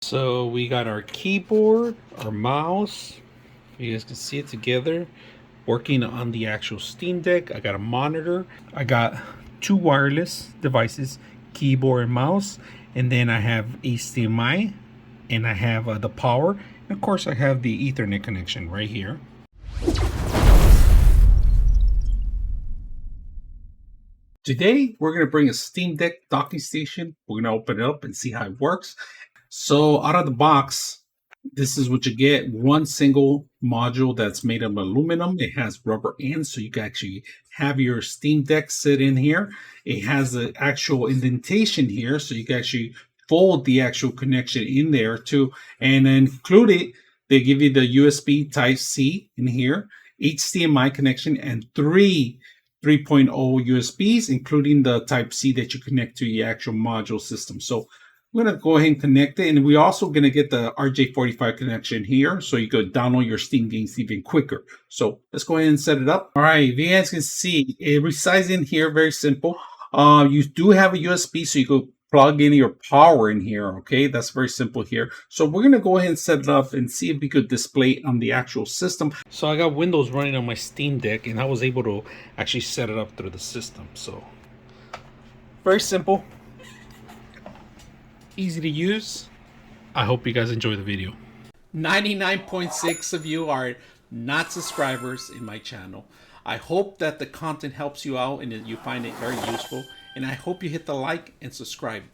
So we got our keyboard, our mouse. You guys can see it together working on the actual Steam Deck. I got a monitor. I got two wireless devices, keyboard and mouse. And then I have HDMI and I have the power. And of course I have the Ethernet connection right here. Today we're going to bring a Steam Deck docking station. We're going to open it up and see how it works. So out of the box, this is what you get. One single module that's made of aluminum. It has rubber ends, so you can actually have your Steam Deck sit in here. It has the actual indentation here, so you can actually fold the actual connection in there too. And then included, they give you the USB Type-C in here, HDMI connection, and three 3.0 USBs, including the Type-C that you connect to your actual module system. So I'm going to go ahead and connect it. And we're also going to get the RJ45 connection here so you could download your Steam games even quicker. So let's go ahead and set it up. All right, you guys can see it resides in here. Very simple. You do have a USB so you could plug in your power in here. Okay, that's very simple here. So we're going to go ahead and set it up and see if we could display it on the actual system. So I got Windows running on my Steam Deck and I was able to actually set it up through the system. So very simple. Easy to use. I hope you guys enjoy the video. 99.6 of you are not subscribers in my channel. I hope that the content helps you out and that you find it very useful. And I hope you hit the like and subscribe.